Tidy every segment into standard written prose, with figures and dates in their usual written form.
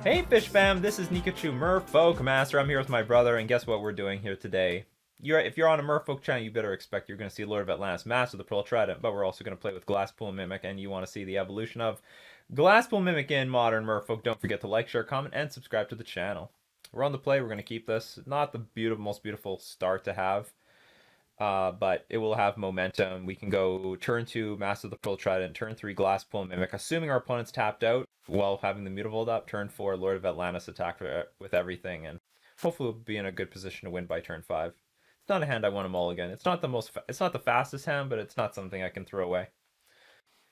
Hey Fish Fam, this is Nikachu Merfolk Master. I'm here with my brother, and guess what we're doing here today? If you're on a Merfolk channel, you better expect you're going to see Lord of Atlantis Master the Pearl Trident, but we're also going to play with Glasspool Mimic, and you want to see the evolution of Glasspool Mimic in modern Merfolk. Don't forget to like, share, comment, and subscribe to the channel. We're on the play. We're going to keep this. Not the most beautiful start to have, but it will have momentum. We can go turn 2, Master the Pearl Trident, turn 3, Glasspool Mimic, assuming our opponent's tapped out while having the Mutavault up, turn 4, Lord of Atlantis attack with everything, and hopefully we'll be in a good position to win by turn 5. It's not a hand I want to mulligan. It's not it's not the fastest hand, but it's not something I can throw away.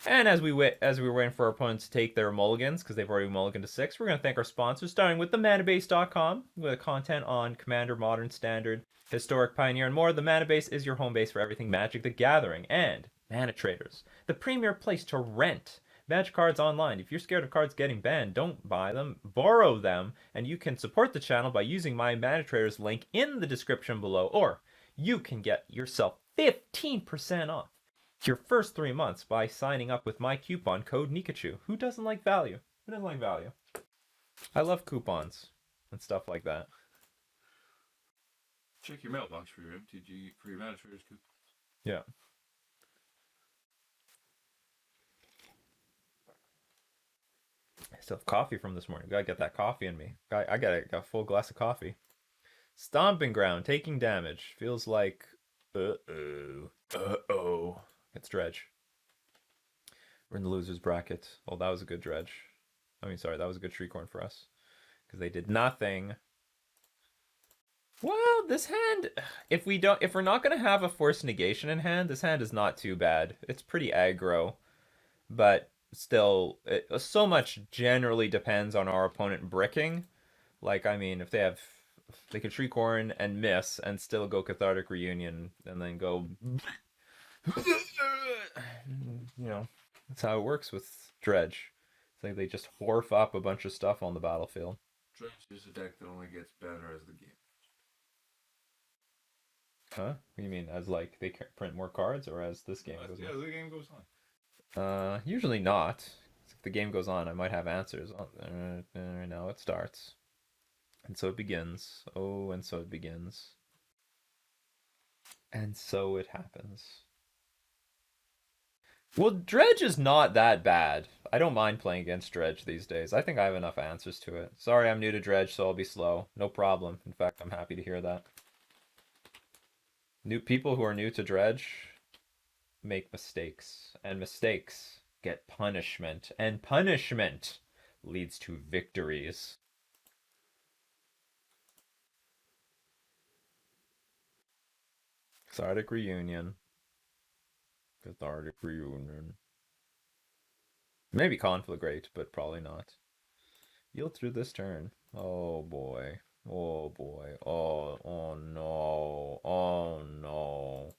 And as we were waiting for our opponents to take their mulligans, because they've already mulliganed to 6, we're going to thank our sponsors, starting with themanabase.com, with content on Commander, Modern, Standard, Historic, Pioneer, and more. The Manabase is your home base for everything Magic the Gathering. And Mana Traders, the premier place to rent Magic cards online. If you're scared of cards getting banned, don't buy them, borrow them, and you can support the channel by using my Mana Traders link in the description below, or you can get yourself 15% off your first 3 months by signing up with my coupon code Nikachu. Who doesn't like value? Who doesn't like value? I love coupons and stuff like that. Check your mailbox for your MTG, for your Mana Traders coupons. Yeah. I still have coffee from this morning. Gotta get that coffee in me. I got a full glass of coffee. Stomping Ground, taking damage. Feels like... Uh-oh. Uh-oh. It's Dredge. We're in the loser's bracket. Oh, that was a good Dredge. I mean, sorry, that was a good Shriekhorn for us. Because they did nothing. Well, this hand, if we're not gonna have a forced negation in hand, this hand is not too bad. It's pretty aggro, but still, so much generally depends on our opponent bricking. Like, I mean, if they could Shriekhorn and miss and still go Cathartic Reunion and then go that's how it works with Dredge. It's like they just wharf up a bunch of stuff on the battlefield. Dredge is a deck that only gets better as the game. Huh? What do you mean? As like they print more cards, or as this game goes on? Yeah, the game goes on. Usually not. If the game goes on, I might have answers. Now it starts, and so it begins. Oh, and so it begins, and so it happens. Well, Dredge is not that bad. I don't mind playing against Dredge these days. I think I have enough answers to it. Sorry, I'm new to Dredge, so I'll be slow. No problem. In fact, I'm happy to hear that. New people who are new to Dredge make mistakes, and mistakes get punishment, and punishment leads to victories. Cathartic Reunion. Cathartic Reunion. Maybe Conflagrate, but probably not. Yield through this turn. Oh boy. Oh boy. Oh no. Oh no.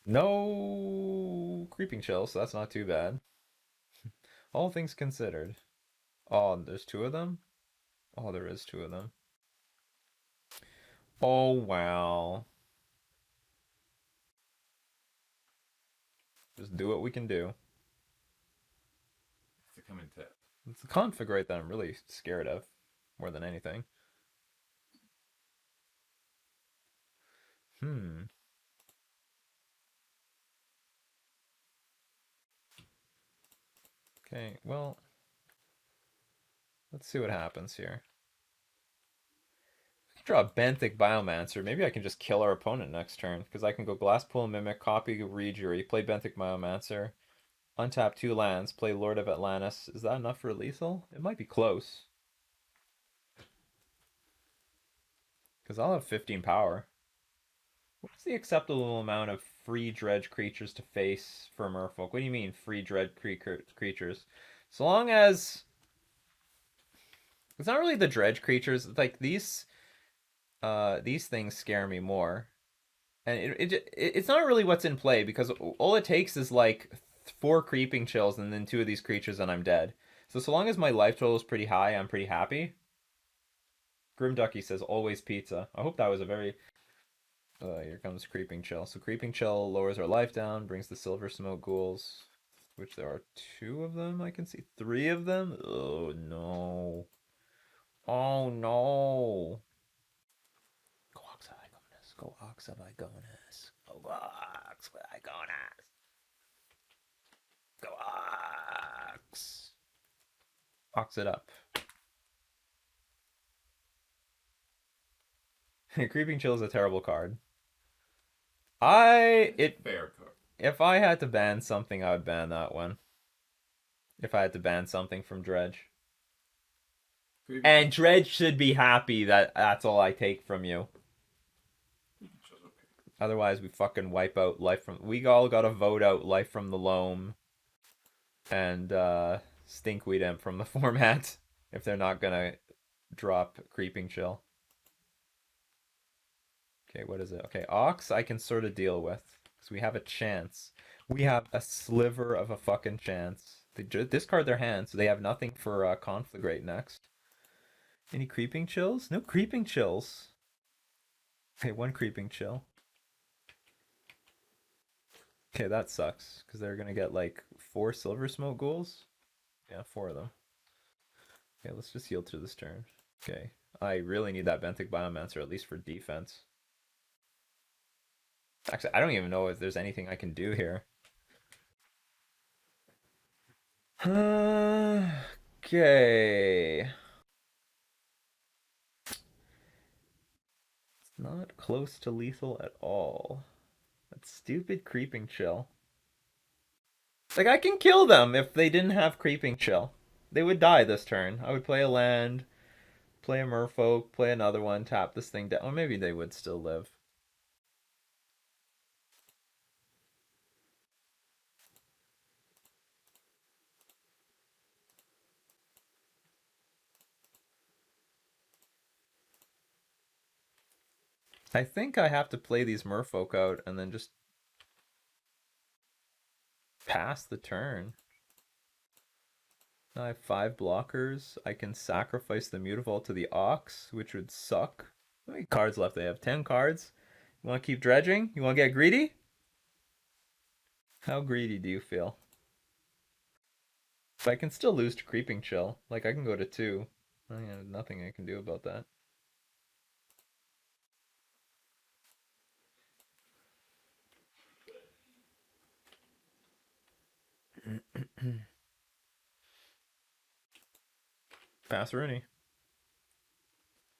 No Creeping Chill, so that's not too bad. All things considered. Oh, there's 2 of them? Oh, there is 2 of them. Oh, wow. Just do what we can do. It's the come in tap. It's the Conflagrate that I'm really scared of, more than anything. Okay, well, let's see what happens here. Draw a Benthic Biomancer. Maybe I can just kill our opponent next turn, because I can go Glasspool Mimic, copy Rejury, play Benthic Biomancer, untap 2 lands, play Lord of Atlantis. Is that enough for lethal? It might be close. Because I'll have 15 power. What's the acceptable amount of free Dredge creatures to face for Merfolk? What do you mean, free Dredge creatures? So long as... It's not really the Dredge creatures. Like, these things scare me more. And it's not really what's in play, because all it takes is, like, 4 Creeping Chills and then 2 of these creatures and I'm dead. So long as my life total is pretty high, I'm pretty happy. Grimducky says, always pizza. I hope that was a very... here comes Creeping Chill. So Creeping Chill lowers our life down, brings the Silver Smoke Ghouls. which there are 2 of them. I can see 3 of them. Oh no. Oh no. Go Oxavigonus. Go Oxavigonus. Go Oxavigonus. Go Ox. Ox it up. Creeping Chill is a terrible card. Fair card. If I had to ban something, I would ban that one. If I had to ban something from Dredge. And Dredge should be happy that that's all I take from you. Otherwise, we fucking wipe out life from. We all gotta vote out life from the loam and Stinkweed Imp from the format if they're not gonna drop Creeping Chill. Okay, what is it? Okay, Ox I can sort of deal with because we have a chance. We have a sliver of a fucking chance. They discard their hand, so they have nothing for Conflagrate next. Any Creeping Chills? No Creeping Chills. Okay, 1 Creeping Chill. Okay, that sucks because they're gonna get like 4 Silver Smoke Ghouls. Yeah, 4 of them. Okay, let's just heal through this turn. Okay, I really need that Benthic Biomancer at least for defense. Actually, I don't even know if there's anything I can do here. Okay. It's not close to lethal at all. That stupid Creeping Chill. Like, I can kill them if they didn't have Creeping Chill. They would die this turn. I would play a land, play a Merfolk, play another one, tap this thing down. Or maybe they would still live. I think I have to play these Merfolk out and then just pass the turn. I have 5 blockers. I can sacrifice the Mutavault to the Ox, which would suck. How many cards left? They have 10 cards. You want to keep dredging? You want to get greedy? How greedy do you feel? But I can still lose to Creeping Chill. Like, I can go to 2. I have nothing I can do about that. Pass Rooney.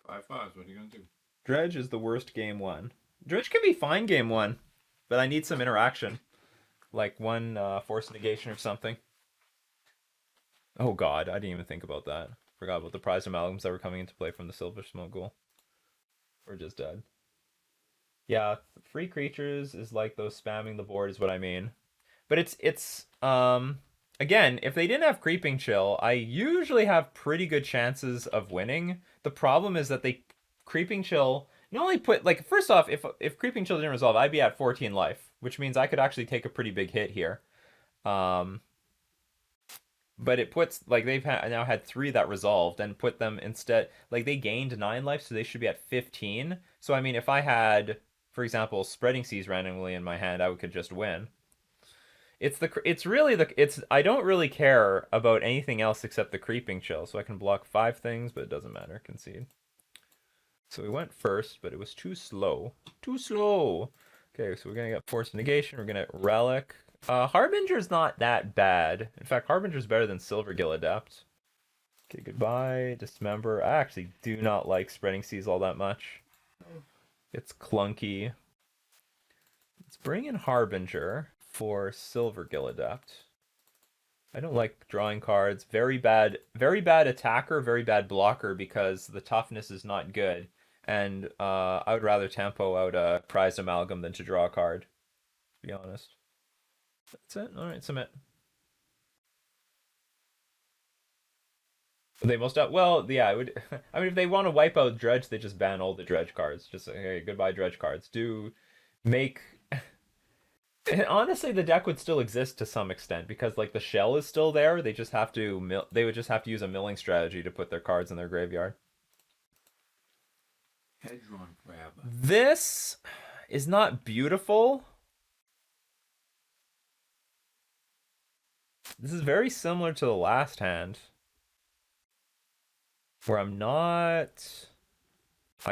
5/5. What are you gonna do? Dredge is the worst game 1. Dredge can be fine game 1, but I need some interaction. Like 1 force negation or something. Oh god, I didn't even think about that. Forgot about the prized amalgams that were coming into play from the Silver Smoke Ghoul. We're just dead. Yeah, free creatures is like those spamming the board is what I mean. But it's again, if they didn't have Creeping Chill, I usually have pretty good chances of winning. The problem is that they Creeping Chill not only put like first off, if Creeping Chill didn't resolve, I'd be at 14 life, which means I could actually take a pretty big hit here. But it puts like they've now had 3 that resolved and put them instead like they gained 9 life, so they should be at 15. So I mean, if I had, for example, Spreading Seas randomly in my hand, I could just win. It's I don't really care about anything else except the Creeping Chill, so I can block 5 things, but it doesn't matter. Concede. So we went first, but it was too slow. Too slow. Okay, so we're gonna get Force Negation. We're gonna Relic. Harbinger's not that bad. In fact, Harbinger's better than Silvergill Adept. Okay, goodbye. Dismember. I actually do not like Spreading Seas all that much. It's clunky. Let's bring in Harbinger for Silvergill Adept. I don't like drawing cards. Very bad attacker, very bad blocker because the toughness is not good. And I would rather tempo out a prized amalgam than to draw a card, to be honest. That's it. All right, submit. They most out. Well, yeah, I would. I mean, if they want to wipe out Dredge, they just ban all the Dredge cards. Just say, hey, goodbye Dredge cards. Do make. Honestly, the deck would still exist to some extent because like the shell is still there. They just have to They would just have to use a milling strategy to put their cards in their graveyard. Hedron grab. This is not beautiful. This is very similar to the last hand, where I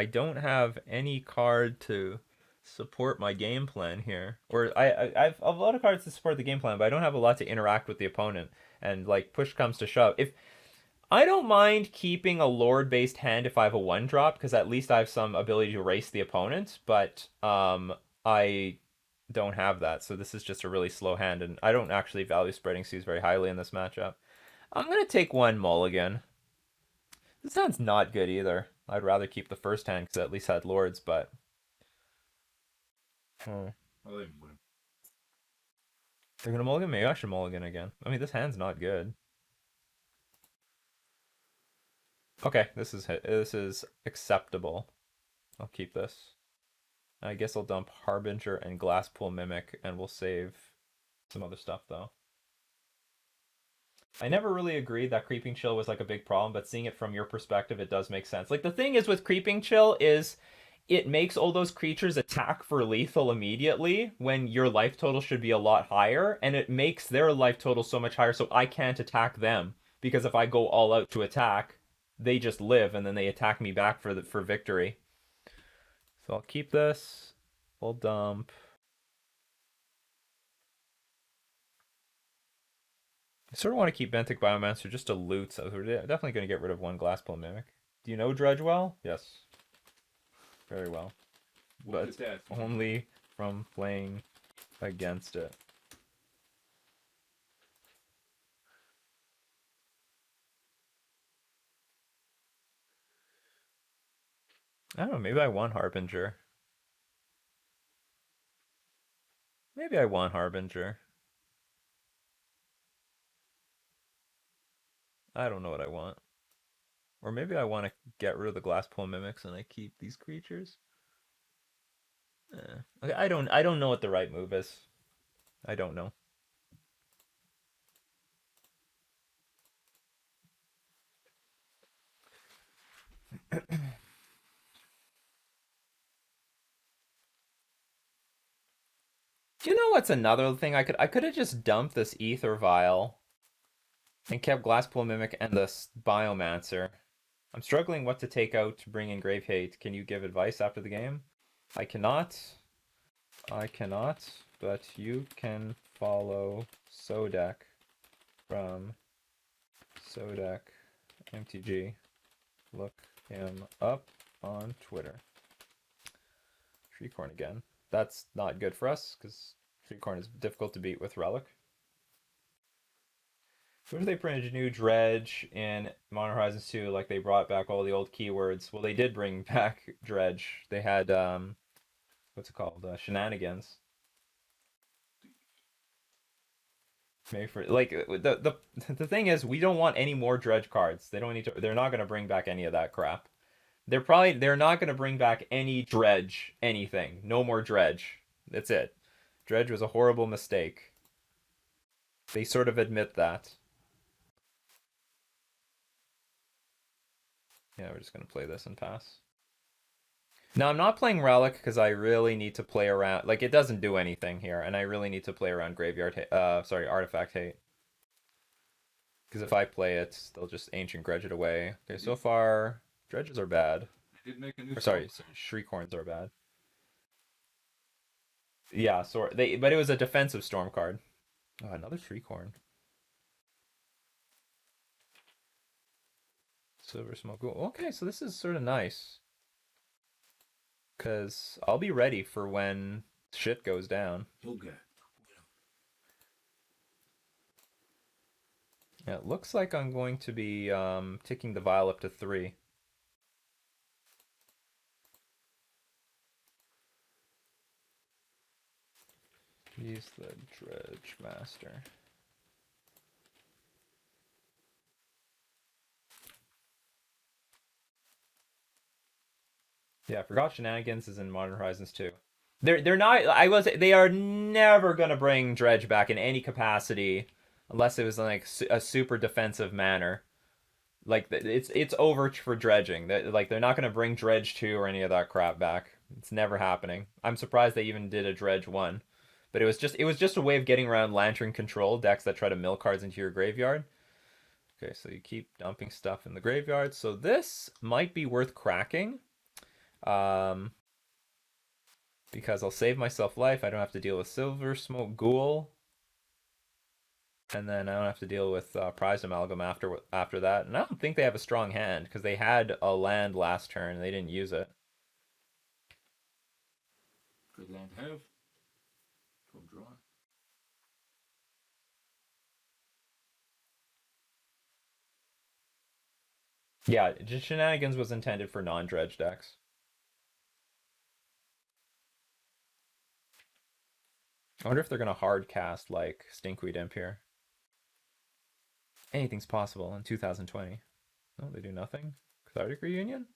don't have any card to support my game plan here. Or I've a lot of cards to support the game plan, but I don't have a lot to interact with the opponent. And like push comes to shove. If I don't mind keeping a Lord based hand if I have a one drop, because at least I have some ability to race the opponent, but I don't have that, so this is just a really slow hand, and I don't actually value spreading seas very highly in this matchup. I'm gonna take one mulligan. This hand's not good either. I'd rather keep the first hand because at least had lords, but hmm. I'll let him win. They're gonna mulligan. Maybe I should mulligan again. I mean, this hand's not good. Okay, this is acceptable. I'll keep this. I guess I'll dump Harbinger and Glasspool Mimic, and we'll save some other stuff though. I never really agreed that Creeping Chill was like a big problem, but seeing it from your perspective, it does make sense. Like the thing is with Creeping Chill is it makes all those creatures attack for lethal immediately when your life total should be a lot higher, and it makes their life total so much higher so I can't attack them because if I go all out to attack, they just live and then they attack me back for victory. So I'll keep this. We'll dump. I sort of want to keep Benthic Biomancer just to loot, so we're definitely going to get rid of one Glasspool Mimic. Do you know Dredge well? Yes. Very well. What But only from playing against it. I don't know, maybe I want Harbinger. Maybe I want Harbinger. I don't know what I want. Or maybe I want to get rid of the Glasspool Mimics and I keep these creatures. Okay, I don't know what the right move is. I don't know. Do you know what's another thing I could have just dumped this Ether Vial and kept Glasspool Mimic and this Biomancer. I'm struggling what to take out to bring in Grave Hate. Can you give advice after the game? I cannot. I cannot, but you can follow Sodek from Sodek MTG. Look him up on Twitter. Treecorn again. That's not good for us because Treecorn is difficult to beat with Relic. What if they printed a new Dredge in Modern Horizons 2, like they brought back all the old keywords? Well, they did bring back Dredge. They had what's it called? Shenanigans. Maybe for like the thing is, we don't want any more Dredge cards. They don't need to. They're not gonna bring back any of that crap. They're not gonna bring back any Dredge anything. No more Dredge. That's it. Dredge was a horrible mistake. They sort of admit that. Yeah, we're just gonna play this and pass. Now I'm not playing Relic because I really need to play around. Like it doesn't do anything here, and I really need to play around sorry, Artifact Hate. Because if I play it, they'll just Ancient Grudge it away. Okay, so far Dredges are bad. They did make a new. Or sorry, Shriekhorns are bad. Yeah, but it was a defensive storm card. Oh, another Shriekhorn. Silver Smoke. Okay, so this is sort of nice. Because I'll be ready for when shit goes down. He'll get. Yeah, it looks like I'm going to be ticking the vial up to 3. He's the Dredge Master. Yeah, I forgot Shenanigans is in Modern Horizons 2. They're not. They are never gonna bring Dredge back in any capacity, unless it was in like a super defensive manner. Like it's over for dredging. Like they're not gonna bring Dredge 2 or any of that crap back. It's never happening. I'm surprised they even did a Dredge 1, But it was just a way of getting around Lantern control decks that try to mill cards into your graveyard. Okay, so you keep dumping stuff in the graveyard. So this might be worth cracking. Because I'll save myself life. I don't have to deal with Silver Smoke Ghoul. And then I don't have to deal with Prized Amalgam after that. And I don't think they have a strong hand, because they had a land last turn and they didn't use it. Good land to have. Don't draw. Yeah, Shenanigans was intended for non-dredge decks. I wonder if they're going to hard cast like Stinkweed Imp here. Anything's possible in 2020. No, they do nothing. Cathartic Reunion?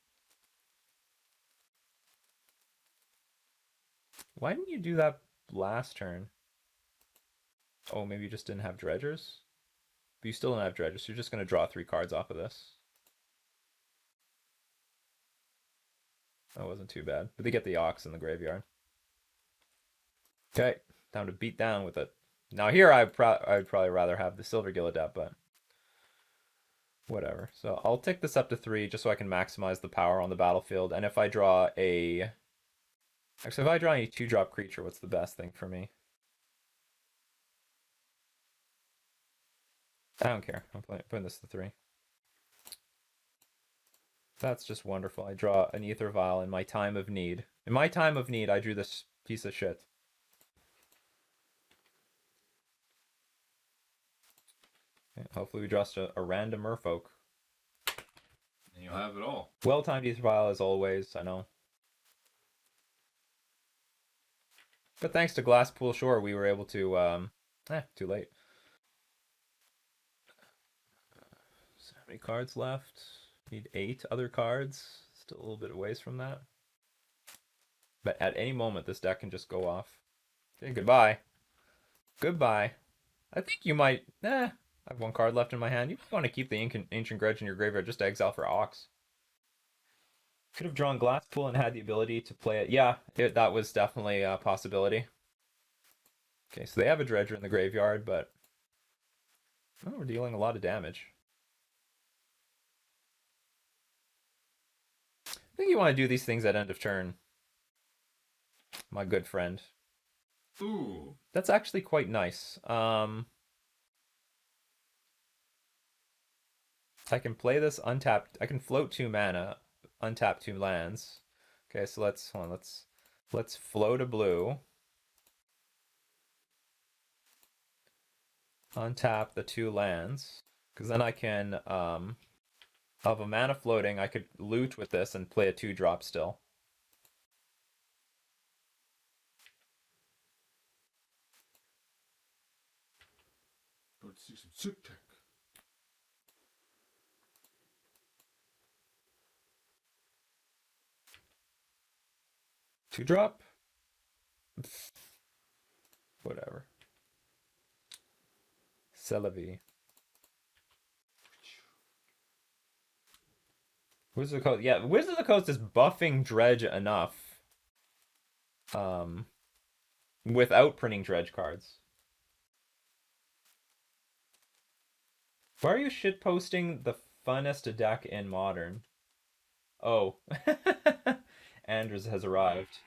Why didn't you do that last turn? Oh, maybe you just didn't have dredgers? But you still don't have dredgers, so you're just going to draw 3 cards off of this. That wasn't too bad. But they get the Ox in the graveyard. Okay, time to beat down with it. Now here I'd probably rather have the Silver Gilladept, but whatever. So I'll take this up to 3 just so I can maximize the power on the battlefield. And if I draw a... Actually, if I draw a 2-drop creature, what's the best thing for me? I don't care. I'm putting this to 3. That's just wonderful. I draw an Ether Vial in my time of need. In my time of need, I drew this piece of shit. Okay, hopefully we draw a random Merfolk. And you'll have it all. Well-timed Ether Vial as always, I know. But thanks to Glasspool Shore, we were able to, too late. So how many cards left? Need 8 other cards. Still a little bit of ways from that. But at any moment, this deck can just go off. Okay, goodbye. Goodbye. I think you might... I have 1 card left in my hand. You might want to keep the Ancient Grudge in your graveyard just to exile for Ox. Could have drawn Glasspool and had the ability to play it. Yeah, that was definitely a possibility. Okay, so they have a Dredger in the graveyard, but... Oh, we're dealing a lot of damage. I think you want to do these things at end of turn, my good friend. Ooh. That's actually quite nice. I can play this untapped. I can float 2 mana, untap 2 lands. Okay, so let's float a blue. Untap the 2 lands, because then I can of a mana floating, I could loot with this and play a 2-drop still. Let's see some sick tech. 2-drop? Whatever. Celebi. Wizard of the Coast. Yeah, Wizard of the Coast is buffing Dredge enough. Without printing Dredge cards. Why are you shitposting the funnest deck in Modern? Oh. Andrews has arrived.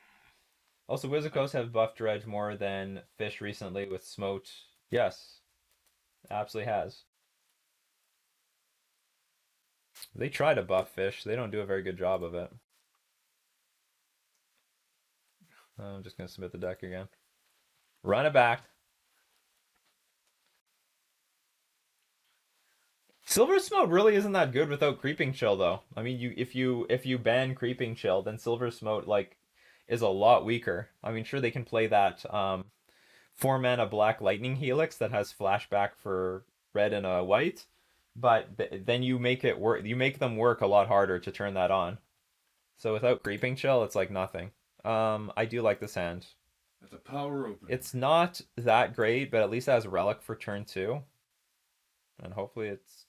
Also, Wizard of the Coast have buffed Dredge more than Fish recently with Smote. Yes. Absolutely has. They try to buff Fish. They don't do a very good job of it. I'm just going to submit the deck again. Run it back. Silver Smote really isn't that good without Creeping Chill, though. I mean, if you ban Creeping Chill, then Silver Smote like is a lot weaker. I mean, sure they can play that 4-mana Black Lightning Helix that has flashback for red and a white, but then you make it work. You make them work a lot harder to turn that on. So without Creeping Chill, it's like nothing. I do like this hand. That's a power open. It's not that great, but at least it has Relic for turn 2. And hopefully it's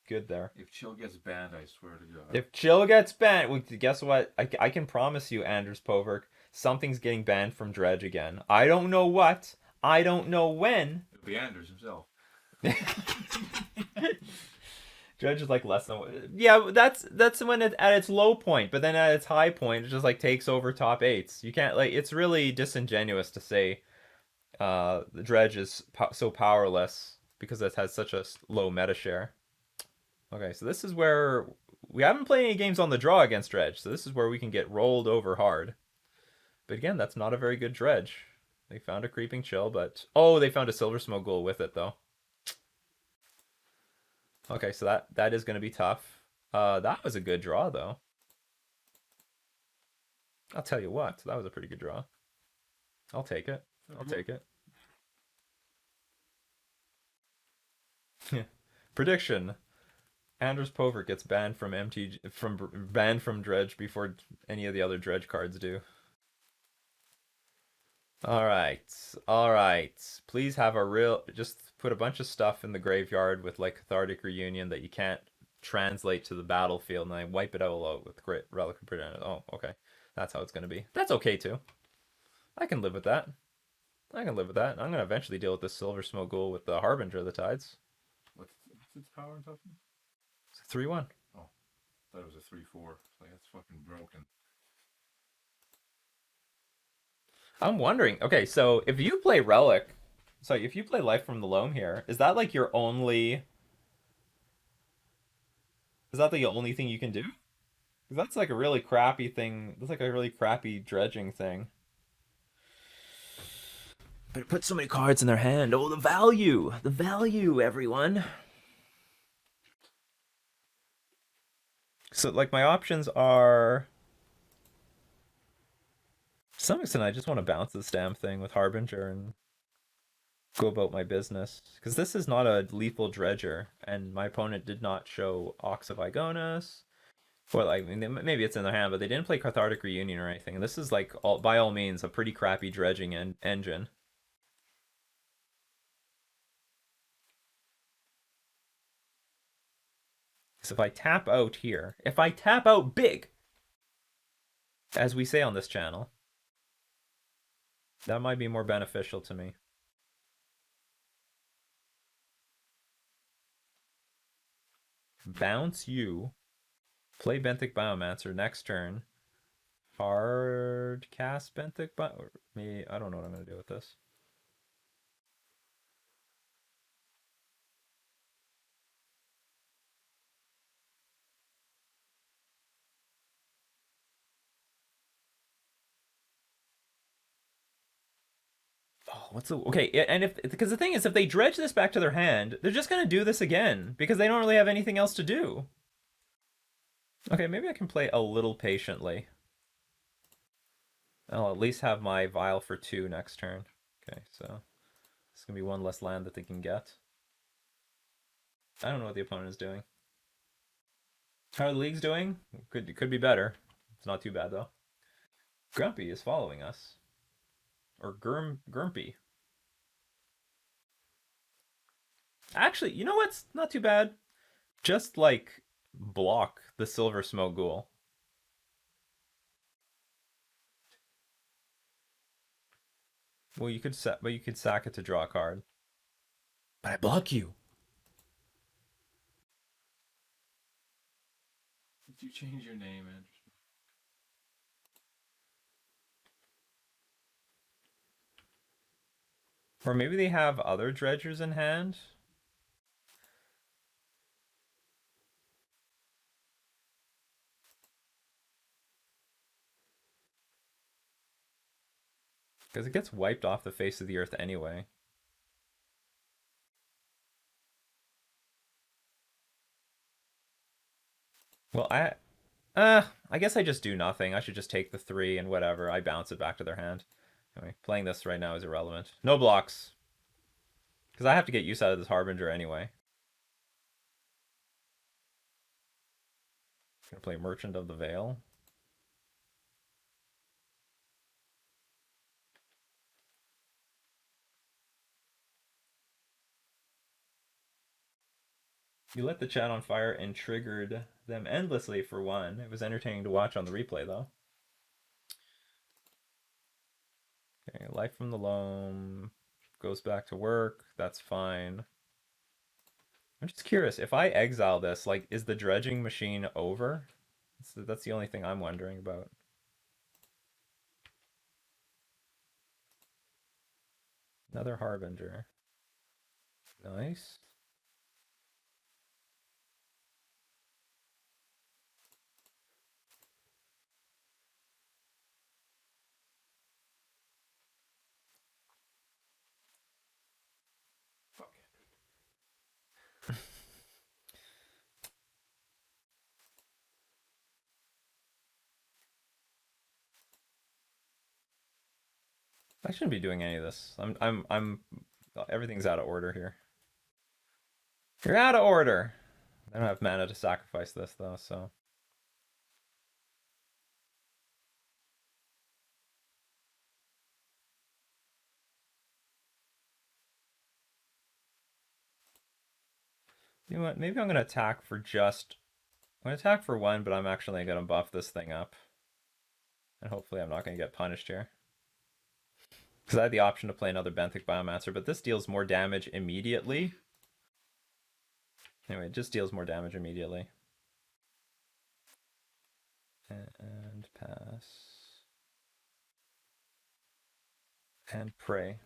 good there. If Chill gets banned, I swear to God. If Chill gets banned, well, guess what? I can promise you, Anders Povert, Something's getting banned from Dredge again. I don't know what. I don't know when. It'll be Anders himself. Dredge is like less than. Yeah, that's when it's at its low point, but then at its high point, it just like takes over top eights. You can't like. It's really disingenuous to say the Dredge is so powerless because it has such a low meta share. Okay, so this is where we haven't played any games on the draw against Dredge, so this is where we can get rolled over hard. But again, that's not a very good Dredge. They found a creeping chill, but oh, they found a silver smoke ghoul with it though. Okay, so that is going to be tough. That was a good draw though. I'll tell you what, that was a pretty good draw. I'll take it. I'll take it. Prediction: Anders Povert gets banned from MTG from Dredge before any of the other Dredge cards do. All right, all right. Please have a real. Just put a bunch of stuff in the graveyard with like Cathartic Reunion that you can't translate to the battlefield, and I wipe it out with great Relic of Progenitor. Oh, okay. That's how it's gonna be. That's okay too. I can live with that. I can live with that. I'm gonna eventually deal with this Silver Smoke Ghoul with the Harbinger of the Tides. What's its power and toughness? It's a 3-1. Oh, I thought it was a 3/4. Like that's fucking broken. I'm wondering. Okay, so if you play Relic, sorry, if you play Life from the Loam here, is that like your only? Is that the only thing you can do? 'Cause that's like a really crappy thing. That's like a really crappy dredging thing. But it puts so many cards in their hand. Oh, the value, everyone. So like my options are. To some extent, I just want to bounce this damn thing with Harbinger and go about my business. Because this is not a lethal dredger, and my opponent did not show Ox of Igonis. Or like, I mean, maybe it's in their hand, but they didn't play Cathartic Reunion or anything. And this is like, by all means, a pretty crappy dredging engine. So if I tap out here, if I tap out big, as we say on this channel, that might be more beneficial to me. Bounce you. Play Benthic Biomancer next turn. Hard cast Benthic Bio... Me, I don't know what I'm going to do with this. Oh, what's the... Okay, and if... Because the thing is, if they dredge this back to their hand, they're just going to do this again. Because they don't really have anything else to do. Okay, maybe I can play a little patiently. I'll at least have my Vial for 2 next turn. Okay, so... It's going to be one less land that they can get. I don't know what the opponent is doing. How are the leagues doing? Could be better. It's not too bad, though. Grumpy is following us. Or Grumpy. Actually, you know what's not too bad? Just, like, block the Silver Smoke Ghoul. Well, you could sack it to draw a card. But I block you. Did you change your name, Anders? Or maybe they have other dredgers in hand. Because it gets wiped off the face of the earth anyway. Well, I guess I just do nothing. I should just take the 3 and whatever. I bounce it back to their hand. Anyway, playing this right now is irrelevant. No blocks. Because I have to get use out of this Harbinger anyway. Gonna play Merchant of the Veil. You lit the chat on fire and triggered them endlessly for one. It was entertaining to watch on the replay, though. Life from the Loam goes back to work. That's fine. I'm just curious, if I exile this, like, is the dredging machine over? That's the only thing I'm wondering about. Another Harbinger. Nice. Fuck. I shouldn't be doing any of this. Everything's out of order here. You're out of order. I don't have mana to sacrifice this though, so. You know what? Maybe I'm gonna attack for just. I'm gonna attack for one, but I'm actually gonna buff this thing up. And hopefully I'm not gonna get punished here. Because I had the option to play another Benthic Biomancer, but this deals more damage immediately. Anyway, it just deals more damage immediately. And pass. And pray.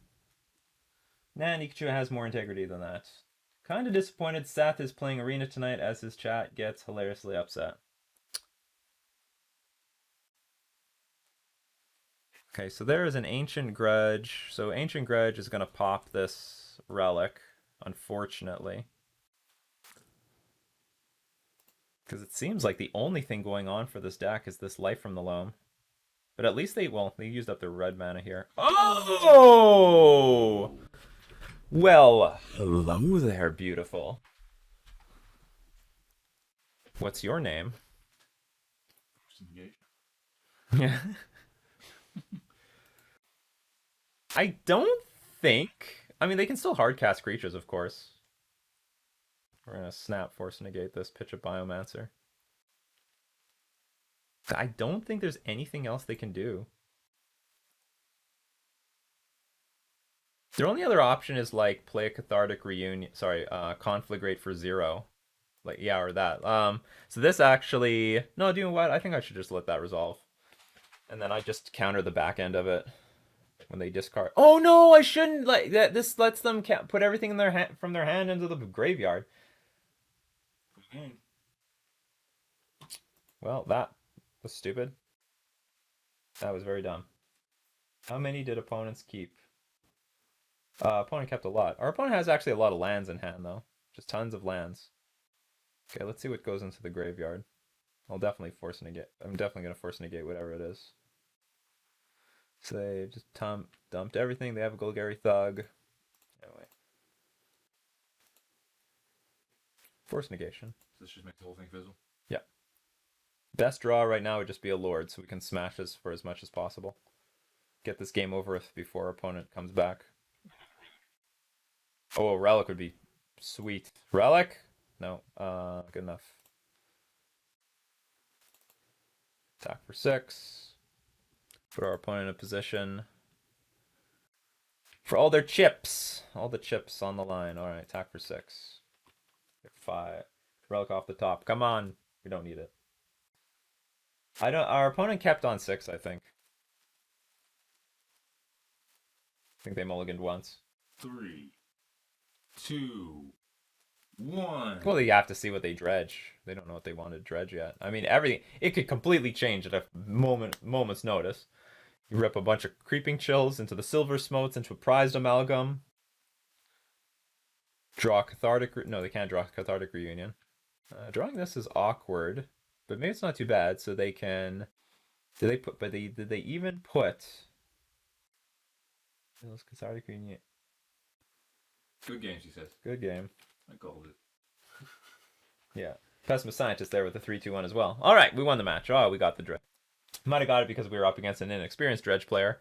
Nah, Nikachu has more integrity than that. Kind of disappointed Seth is playing Arena tonight as his chat gets hilariously upset. Okay, so there is an Ancient Grudge. So Ancient Grudge is going to pop this relic, unfortunately. Because it seems like the only thing going on for this deck is this Life from the Loam. But at least they used up their red mana here. Oh! Well, hello there, beautiful. What's your name? Yeah. I don't think. I mean, they can still hardcast creatures, of course. We're gonna snap, force negate this, pitch a Biomancer. I don't think there's anything else they can do. Their only other option is like play a Cathartic Reunion. Sorry, Conflagrate for 0. Like, yeah, or that. So this actually, no, do you know what? I think I should just let that resolve, and then I just counter the back end of it when they discard. Oh no, I shouldn't. Like that. This lets them put everything in their hand from their hand into the graveyard. Well, that was stupid. That was very dumb. How many did opponents keep? Opponent kept a lot. Our opponent has actually a lot of lands in hand, though. Just tons of lands. Okay, let's see what goes into the graveyard. I'll definitely force negate. I'm definitely going to force negate whatever it is. So they just dumped everything. They have a Golgari Thug. Anyway. Force negation. So this just makes the whole thing fizzle? Yeah. Best draw right now would just be a Lord, so we can smash this for as much as possible. Get this game over with before our opponent comes back. Oh, a Relic would be sweet. Relic? No. Good enough. Attack for 6. Put our opponent in a position for all their chips. All the chips on the line. Alright, attack for 6. 5. Relic off the top. Come on. We don't need it. Our opponent kept on 6, I think. I think they mulliganed once. 3, 2, 1. Well, you have to see what they dredge. They don't know what they want to dredge yet. I mean, everything, it could completely change at a moment's notice. You rip a bunch of Creeping Chills into the Silver Smotes into a Prized Amalgam. Draw Cathartic. No, they can't draw Cathartic Reunion. Drawing this is awkward, but maybe it's not too bad. So they can. Did they put? But did they even put? Those Cathartic Reunion. Good game, she says. Good game. I called it. Yeah. Pessimist Scientist there with the 3-2-1 as well. All right, we won the match. Oh, we got the Dredge. Might have got it because we were up against an inexperienced Dredge player.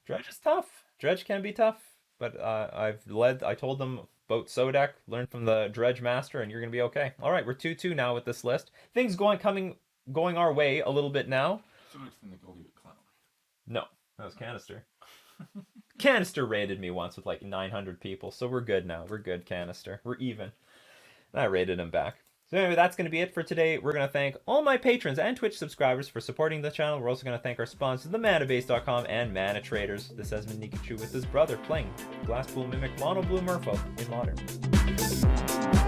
Dredge is tough. Dredge can be tough, but I told them vote Sodek, learn from the Dredge Master, and you're gonna be okay. All right, we're 2-2 now with this list. Things going our way a little bit now. So next thing they called you a clown. No, that was Canister. Canister raided me once with like 900 people, so we're good now. We're good, Canister. We're even. And I raided him back. So anyway, that's going to be it for today. We're going to thank all my patrons and Twitch subscribers for supporting the channel. We're also going to thank our sponsors, themanabase.com and Mana Traders. This has been Nikachu with his brother playing Glasspool Mimic Mono Blue Merfolk in Modern.